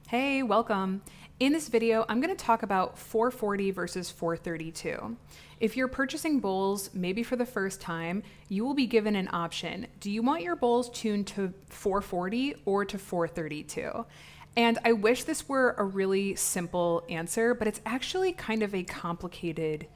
Hey, welcome. In this video, I'm going to talk about 440 versus 432. If you're purchasing bowls, maybe for the first time, you will be given an option. Do you want your bowls tuned to 440 or to 432? And I wish this were a really simple answer, but it's actually kind of a complicated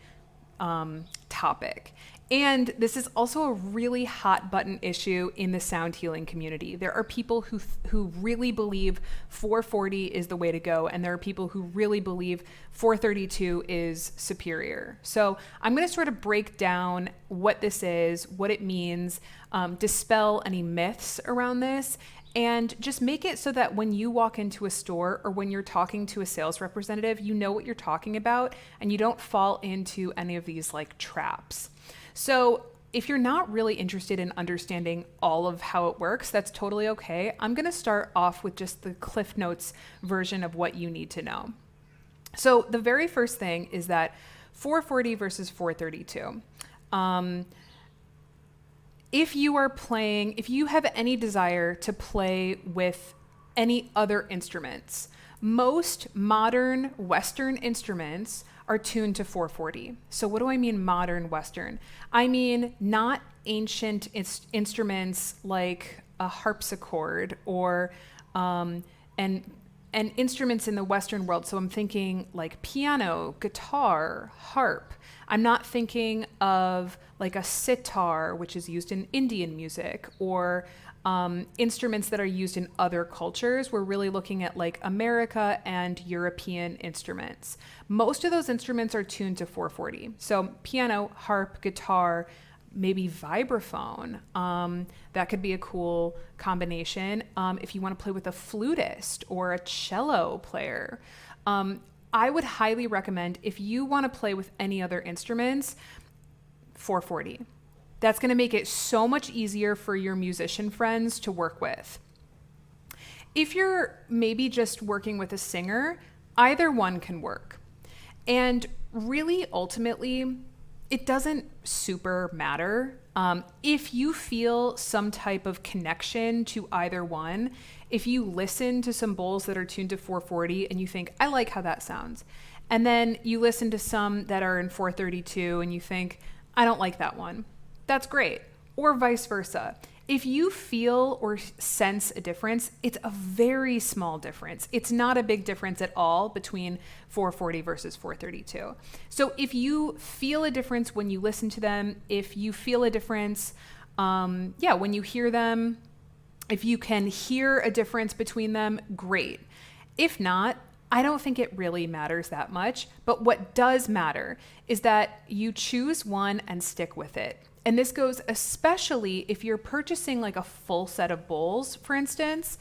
topic. And this is also a really hot button issue in the sound healing community. There are people who really believe 440 is the way to go, and there are people who really believe 432 is superior. So I'm going to sort of break down what this is, what it means, dispel any myths around this, and just make it so that when you walk into a store or when you're talking to a sales representative, you know what you're talking about and you don't fall into any of these like traps. So if you're not really interested in understanding all of how it works, that's totally okay. I'm going to start off with just the Cliff Notes version of what you need to know. So the very first thing is that 440 versus 432. If you have any desire to play with any other instruments, most modern Western instruments are tuned to 440. So what do I mean modern Western? I mean not ancient instruments like a harpsichord or and instruments in the Western world. So I'm thinking like piano, guitar, harp. I'm not thinking of like a sitar, which is used in Indian music, or instruments that are used in other cultures. We're really looking at like America and European instruments. Most of those instruments are tuned to 440. So piano, harp, guitar, maybe vibraphone. That could be a cool combination. If you want to play with a flutist or a cello player, I would highly recommend, if you want to play with any other instruments, 440. That's going to make it so much easier for your musician friends to work with. If you're maybe just working with a singer, either one can work. And really, ultimately, it doesn't super matter. If you feel some type of connection to either one, if you listen to some bowls that are tuned to 440 and you think, I like how that sounds, and then you listen to some that are in 432 and you think, I don't like that one, that's great. Or vice versa. If you feel or sense a difference, it's a very small difference. It's not a big difference at all between 440 versus 432. So if you feel a difference when you listen to them, if you feel a difference, when you hear them, if you can hear a difference between them, great. If not, I don't think it really matters that much. But what does matter is that you choose one and stick with it. And this goes especially if you're purchasing like a full set of bowls, for instance.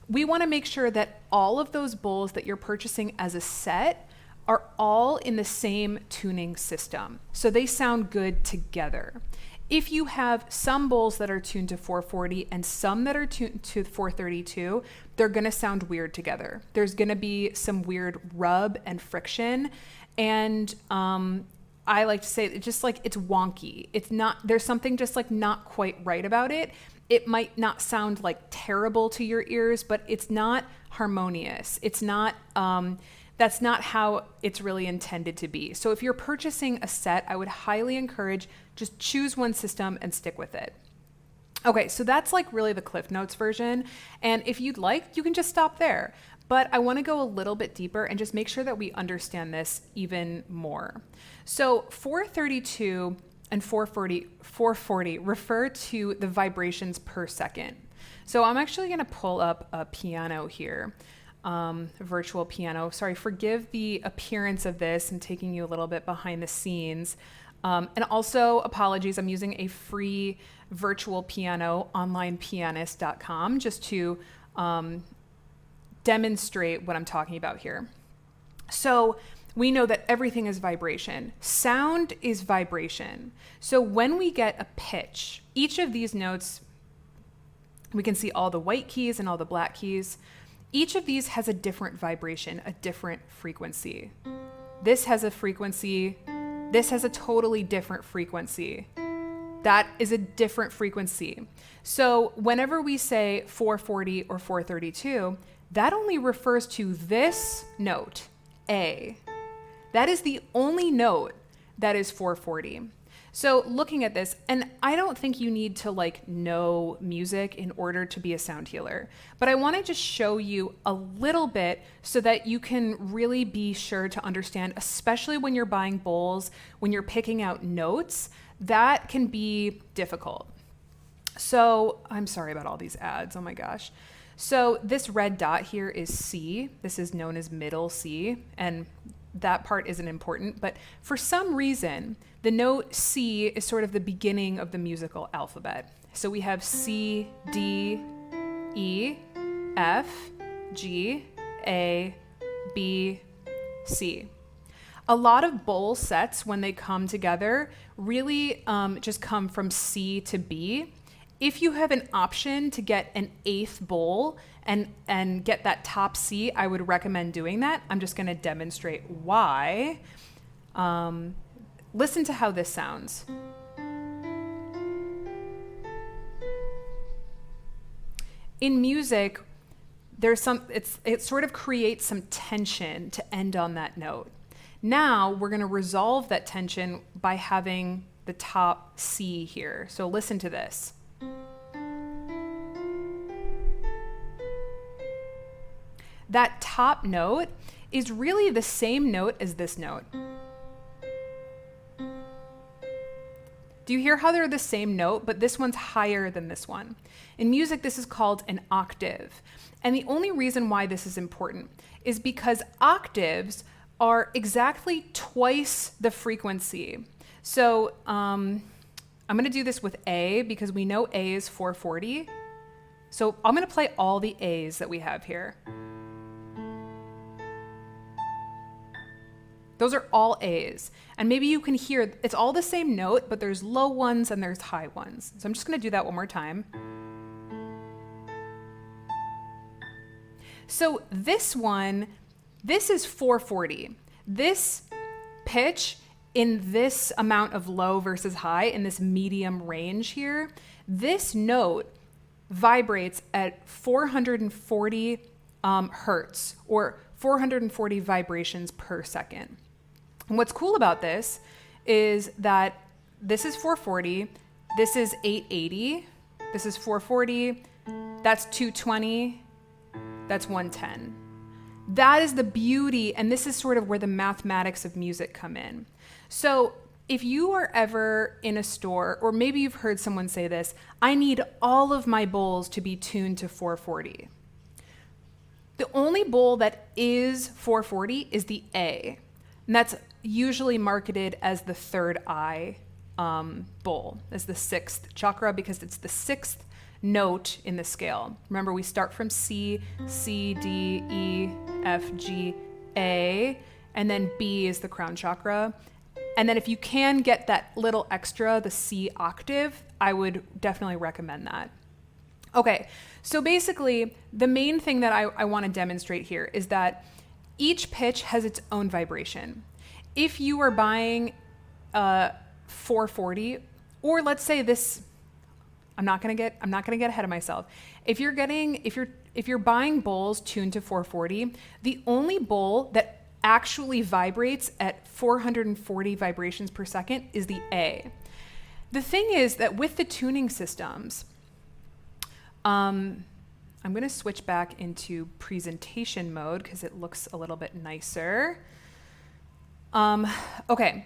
We want to make sure that all of those bowls that you're purchasing as a set are all in the same tuning system, so they sound good together. If you have some bowls that are tuned to 440 and some that are tuned to 432, they're going to sound weird together. There's going to be some weird rub and friction, and I like to say it's just like it's wonky. It's not, there's something just like not quite right about it. It might not sound like terrible to your ears, but it's not harmonious. It's not, that's not how it's really intended to be. So if you're purchasing a set, I would highly encourage just choose one system and stick with it. Okay, so that's like really the Cliff Notes version. And if you'd like, you can just stop there. But I want to go a little bit deeper and just make sure that we understand this even more. So 432 and 440 refer to the vibrations per second. So I'm actually going to pull up a piano here, a virtual piano. Sorry, forgive the appearance of this and taking you a little bit behind the scenes. And also apologies, I'm using a free virtual piano, onlinepianist.com, just to demonstrate what I'm talking about here. So we know that everything is vibration. Sound is vibration. So when we get a pitch, each of these notes, we can see all the white keys and all the black keys. Each of these has a different vibration, a different frequency. This has a frequency. This has a totally different frequency. That is a different frequency. So whenever we say 440 or 432, that only refers to this note, A. That is the only note that is 440. So looking at this, and I don't think you need to like know music in order to be a sound healer, but I want to just show you a little bit so that you can really be sure to understand, especially when you're buying bowls, when you're picking out notes, that can be difficult. So I'm sorry about all these ads. Oh my gosh. So this red dot here is C. This is known as middle C, and that part isn't important, but for some reason, the note C is sort of the beginning of the musical alphabet. So we have C, D, E, F, G, A, B, C. A lot of bowl sets, when they come together, really just come from C to B. If you have an option to get an eighth bowl and get that top C, I would recommend doing that. I'm just going to demonstrate why. Listen to how this sounds. In music, it sort of creates some tension to end on that note. Now we're going to resolve that tension by having the top C here. So listen to this. That top note is really the same note as this note. Do you hear how they're the same note, but this one's higher than this one? In music, this is called an octave. And the only reason why this is important is because octaves are exactly twice the frequency. So I'm going to do this with A because we know A is 440. So I'm going to play all the A's that we have here. Those are all A's. And maybe you can hear, it's all the same note, but there's low ones and there's high ones. So I'm just going to do that one more time. So this one, this is 440. This pitch in this amount of low versus high, in this medium range here, this note vibrates at 440 hertz, or 440 vibrations per second. And what's cool about this is that this is 440, this is 880, this is 440, that's 220, that's 110. That is the beauty, and this is sort of where the mathematics of music come in. So if you are ever in a store, or maybe you've heard someone say this, I need all of my bowls to be tuned to 440. The only bowl that is 440 is the A, and that's usually marketed as the third eye bowl, as the sixth chakra, because it's the sixth note in the scale. Remember, we start from C, C, D, E, F, G, A, and then B is the crown chakra. And then if you can get that little extra, the C octave, I would definitely recommend that. Okay, so basically, the main thing that I want to demonstrate here is that each pitch has its own vibration. If you are buying 440, or let's say this, I'm not gonna get ahead of myself. If you're buying bowls tuned to 440, the only bowl that actually vibrates at 440 vibrations per second is the A. The thing is that with the tuning systems, I'm going to switch back into presentation mode because it looks a little bit nicer. Okay.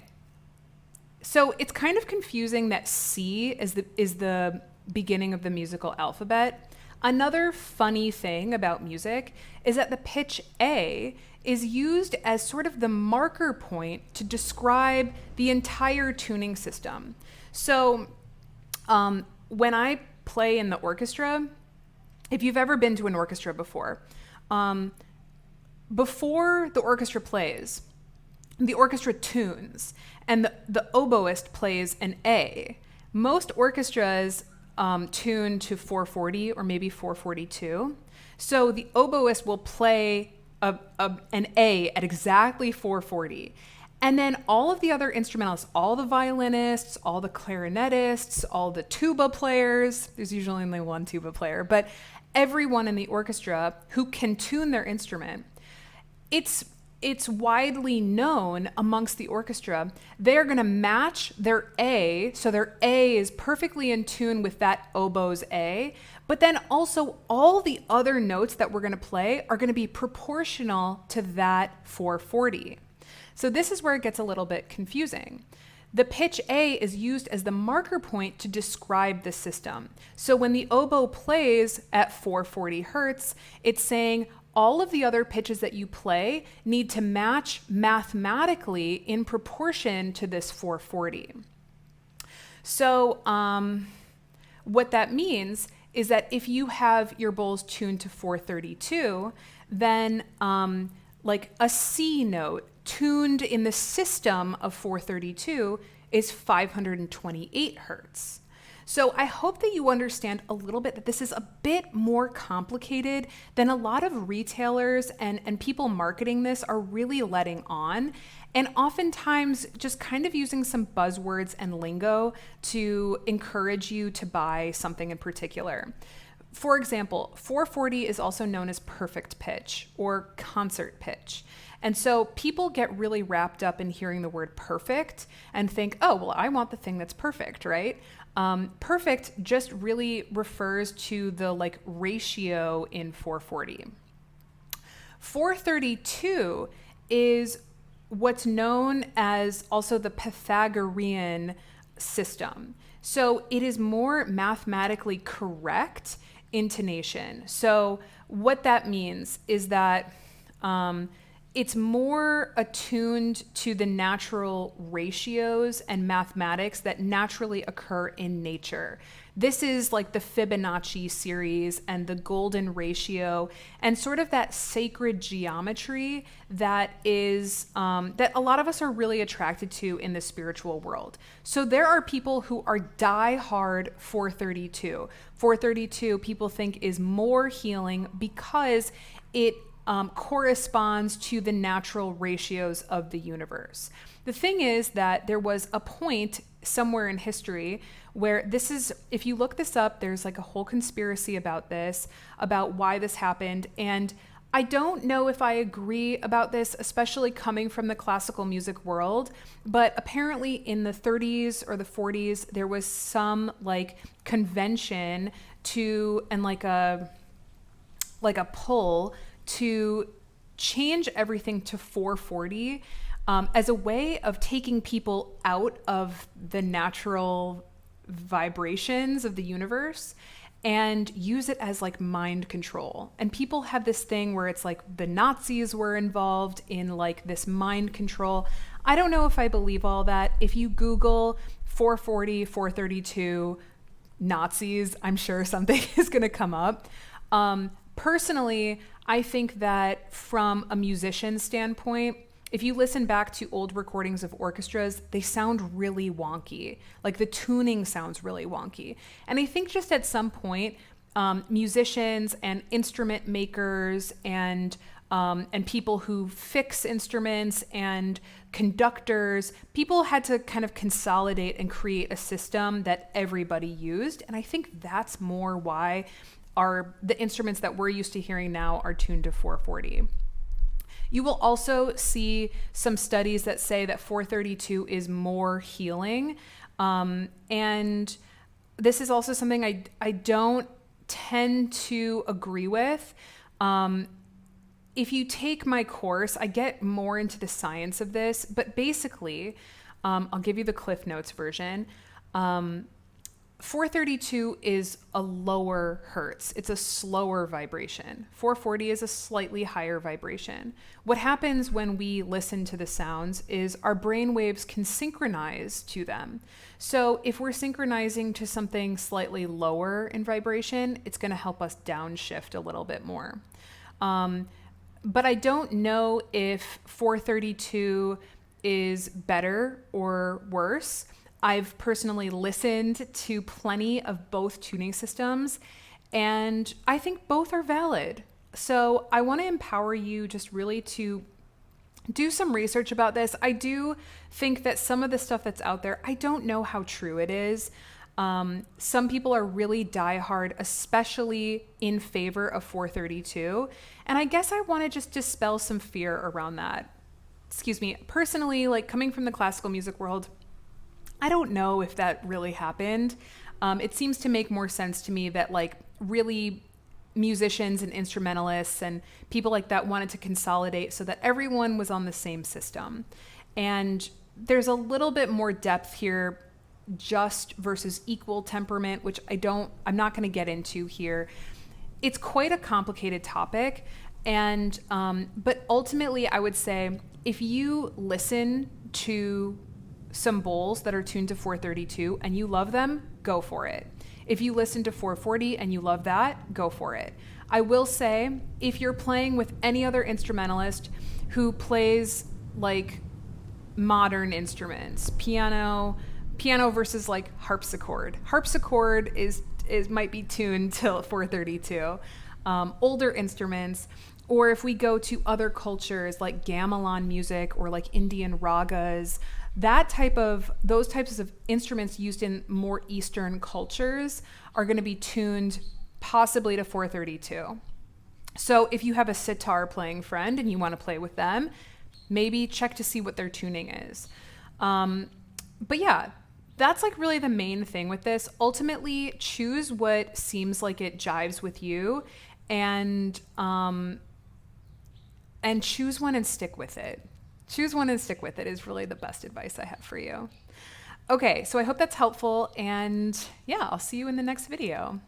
So it's kind of confusing that C is the beginning of the musical alphabet. Another funny thing about music is that the pitch A is used as sort of the marker point to describe the entire tuning system. So when I play in the orchestra, if you've ever been to an orchestra before the orchestra plays, the orchestra tunes, and the oboist plays an A. Most orchestras tune to 440 or maybe 442. So the oboist will play an A at exactly 440. And then all of the other instrumentalists, all the violinists, all the clarinetists, all the tuba players, there's usually only one tuba player, but everyone in the orchestra who can tune their instrument, it's widely known amongst the orchestra, they're going to match their A, so their A is perfectly in tune with that oboe's A, but then also all the other notes that we're going to play are going to be proportional to that 440. So this is where it gets a little bit confusing. The pitch A is used as the marker point to describe the system. So when the oboe plays at 440 hertz, it's saying all of the other pitches that you play need to match mathematically in proportion to this 440. So what that means is that if you have your bowls tuned to 432, then like a C note tuned in the system of 432 is 528 hertz. So I hope that you understand a little bit that this is a bit more complicated than a lot of retailers and people marketing this are really letting on. And oftentimes just kind of using some buzzwords and lingo to encourage you to buy something in particular. For example, 440 is also known as perfect pitch or concert pitch. And so people get really wrapped up in hearing the word perfect and think, oh, well, I want the thing that's perfect, right? Perfect just really refers to the like ratio in 440. 432 is what's known as also the Pythagorean system. So it is more mathematically correct intonation. So what that means is that it's more attuned to the natural ratios and mathematics that naturally occur in nature. This is like the Fibonacci series and the golden ratio and sort of that sacred geometry that is that a lot of us are really attracted to in the spiritual world. So there are people who are die-hard 432. 432 people think is more healing because it corresponds to the natural ratios of the universe. The thing is that there was a point somewhere in history where this is, if you look this up, there's like a whole conspiracy about this, about why this happened. And I don't know if I agree about this, especially coming from the classical music world, but apparently in the 30s or the 40s, there was some like convention to, and like a pull to change everything to 440 as a way of taking people out of the natural vibrations of the universe and use it as like mind control. And people have this thing where it's like the Nazis were involved in like this mind control. I don't know if I believe all that. If you Google 440, 432 Nazis, I'm sure something is going to come up. Personally, I think that from a musician standpoint, if you listen back to old recordings of orchestras, they sound really wonky. Like the tuning sounds really wonky. And I think just at some point, musicians and instrument makers and people who fix instruments and conductors, people had to kind of consolidate and create a system that everybody used. And I think that's more why the instruments that we're used to hearing now are tuned to 440. You will also see some studies that say that 432 is more healing. And this is also something I don't tend to agree with. If you take my course, I get more into the science of this, but basically, I'll give you the Cliff Notes version. 432 is a lower hertz. It's a slower vibration. 440 is a slightly higher vibration. What happens when we listen to the sounds is our brain waves can synchronize to them. So if we're synchronizing to something slightly lower in vibration, it's going to help us downshift a little bit more. But I don't know if 432 is better or worse. I've personally listened to plenty of both tuning systems, and I think both are valid. So I want to empower you just really to do some research about this. I do think that some of the stuff that's out there, I don't know how true it is. Some people are really diehard, especially in favor of 432. And I guess I want to just dispel some fear around that. Excuse me. Personally, like coming from the classical music world, I don't know if that really happened. It seems to make more sense to me that like really musicians and instrumentalists and people like that wanted to consolidate so that everyone was on the same system. And there's a little bit more depth here, just versus equal temperament, which I'm not going to get into here. It's quite a complicated topic. And, but ultimately I would say if you listen to some bowls that are tuned to 432 and you love them, go for it. If you listen to 440 and you love that, go for it. I will say, if you're playing with any other instrumentalist who plays like modern instruments, piano versus like harpsichord. Harpsichord is might be tuned till 432. Older instruments, or if we go to other cultures like gamelan music or like Indian ragas, those types of instruments used in more Eastern cultures are going to be tuned possibly to 432. So if you have a sitar playing friend and you want to play with them, maybe check to see what their tuning is. But yeah, that's like really the main thing with this. Ultimately, choose what seems like it jives with you, and choose one and stick with it. Choose one and stick with it is really the best advice I have for you. Okay, so I hope that's helpful, and yeah, I'll see you in the next video.